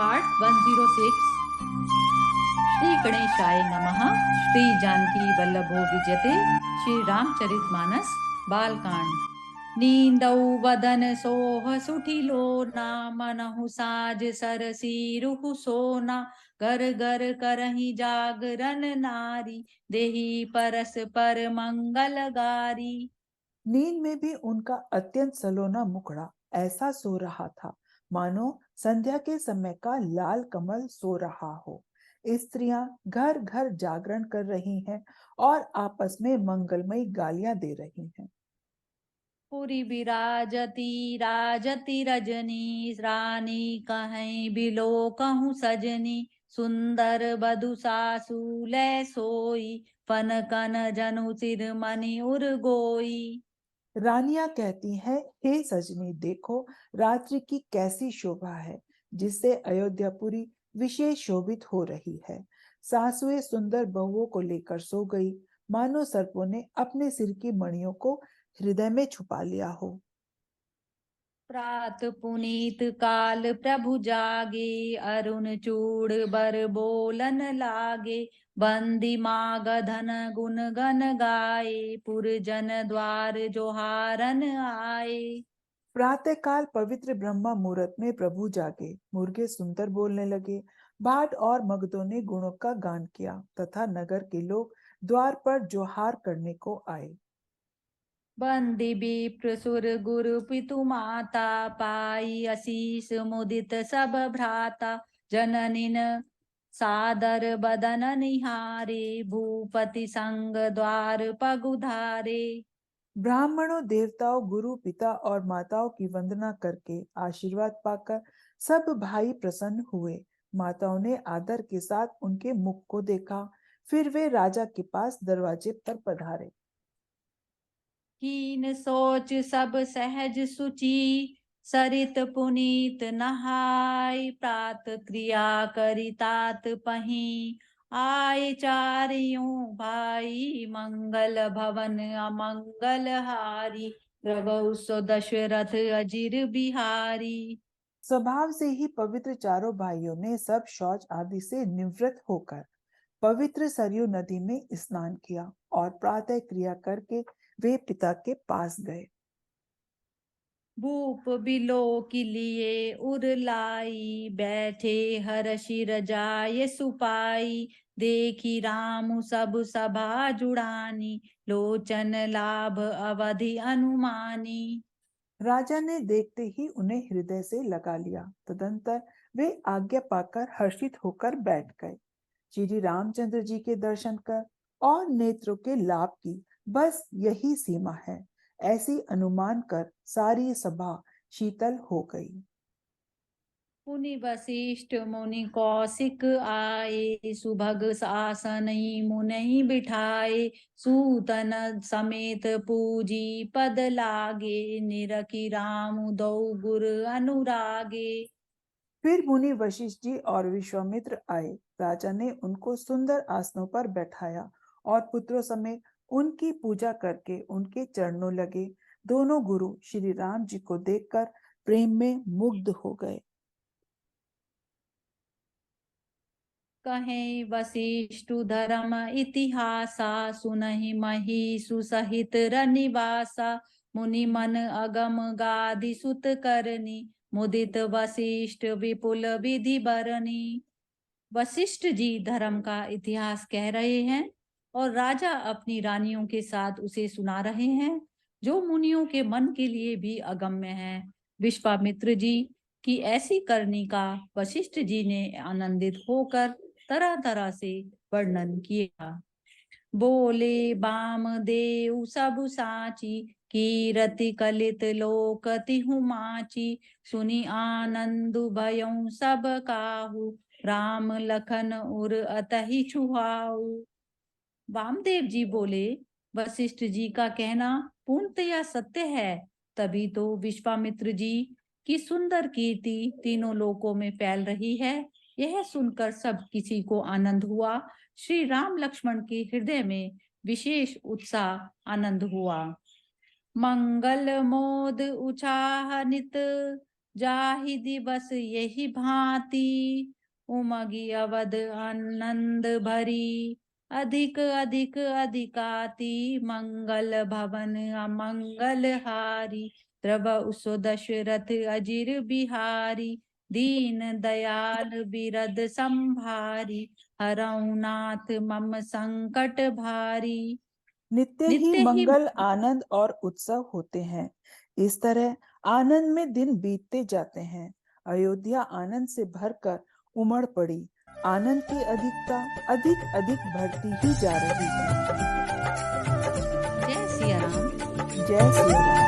Part 106। Shri गणेशाय नमः। श्री जानकी वल्लभो विजयते। श्री रामचरितमानस बालकांड। नींदौ वदन सोह सुठिलो ना, मनहु साज सरसी रुहु सोना। घर घर करहि जागरण नारी, देहि परस पर मंगल गारी। नींद में भी उनका अत्यंत सलोना मुखड़ा ऐसा सो रहा था मानो संध्या के समय का लाल कमल सो रहा हो। स्त्रियां घर घर जागरण कर रही हैं और आपस में मंगलमयी गालियां दे रही हैं। पुरी विराजती राजती रजनी, रानी कहीं बिलो कहूँ सजनी। सुंदर बधु सासु लै सोई, फन कन जनु सिर मणि उर गोई। रानियां कहती हैं, हे सजनी देखो रात्रि की कैसी शोभा है, जिससे अयोध्यापुरी विशेष शोभित हो रही है। सासुएं सुंदर बहुओं को लेकर सो गई, मानो सर्पों ने अपने सिर की मणियों को हृदय में छुपा लिया हो। प्रात पुनीत काल प्रभु जागे, अरुण चूड़ बर बोलन लागे। बंदी माग धन गुण गन गाए, पुरजन द्वार जोहारन आए। प्रातः काल पवित्र ब्रह्मा मुहूर्त में प्रभु जागे, मुर्गे सुंदर बोलने लगे, भाट और मगधों ने गुणों का गान किया तथा नगर के लोग द्वार पर जोहार करने को आए। बंदी विप्र सुर गुरु पितु माता, पाई असीस मुदित सब भ्राता। जननिन सादर बदन निहारे, भूपति संग द्वार पगुधारे। ब्राह्मणों देवताओं गुरु पिता और माताओं की वंदना करके आशीर्वाद पाकर सब भाई प्रसन्न हुए। माताओं ने आदर के साथ उनके मुख को देखा, फिर वे राजा के पास दरवाजे पर पधारे। कीन सोच सब सहज सुचि, सरित पुनीत नहाय। प्रात क्रिया करि तात पही, आय चारियों भाई। मंगल भवन अमंगल हारी, प्रभु सो दशरथ अजिर बिहारी। स्वभाव से ही पवित्र चारों भाइयों ने सब शौच आदि से निवृत्त होकर पवित्र सरयू नदी में स्नान किया और प्रातः क्रिया करके वे पिता के पास गए। भूप बिलो के लिए उर लाई, बैठे हर्षि रजाय सुपाई। देखी राम सब सभा जुड़ानी, लोचन लाभ अवधि अनुमानी। राजा ने देखते ही उन्हें हृदय से लगा लिया। तदंतर वे आज्ञा पाकर हर्षित होकर बैठ गए। श्री रामचंद्र जी के दर्शन कर और नेत्रों के लाभ की बस यही सीमा है, ऐसी अनुमान कर सारी सभा शीतल हो गई। मुनि वशिष्ठ मुनि कौशिक आए, सुभग आसन मुनि बिठाए। सूतन समेत पूजी पद लागे, निरखी राम दौ गुर अनुरागे। फिर मुनि वशिष्ठ जी और विश्वामित्र आए। राजा ने उनको सुंदर आसनों पर बैठाया और पुत्रों समेत उनकी पूजा करके उनके चरणों लगे। दोनों गुरु श्री राम जी को देखकर प्रेम में मुग्ध हो गए। कहे वशिष्ठु धर्म इतिहासा, सुनहि महिषु सहित रनिवासा। मुनि मन अगम गादि सुत करनी, मुदित वशिष्ठ विपुल विधि बरनी। वशिष्ठ जी धर्म का इतिहास कह रहे हैं और राजा अपनी रानियों के साथ उसे सुना रहे हैं, जो मुनियों के मन के लिए भी अगम्य है। विश्वामित्र जी की ऐसी करनी का वशिष्ठ जी ने आनंदित होकर तरह तरह से वर्णन किया। बोले बाम देव सब साची, कीरति कलित लोक तिहु माची। सुनी आनंद भयउ सब काहू, राम लखन उर अतहि छुहाऊ। वामदेव जी बोले, वशिष्ठ जी का कहना पूर्णतया सत्य है। तभी तो विश्वामित्र जी की सुंदर कीर्ति तीनों लोकों में फैल रही है। यह सुनकर सब किसी को आनंद हुआ। श्री राम लक्ष्मण के हृदय में विशेष उत्साह आनंद हुआ। मंगल मोद उचाह नित, जाहि दिवस यही भांति उमगी अवध आनंद भरी। अधिक अधिक अधिकाति मंगल भवन अमंगल हारी। प्रभु सो दशरथ अजिर बिहारी। दीन दयाल बिरद संभारी। हरऊ नाथ मम संकट भारी। नित्य ही नित्य ही मंगल आनंद और उत्सव होते हैं। इस तरह आनंद में दिन बीतते जाते हैं। अयोध्या आनंद से भरकर उमड़ पड़ी। आनंद की अधिकता अधिक अधिक बढ़ती ही जा रही है। जय सिया राम। जय श्री राम।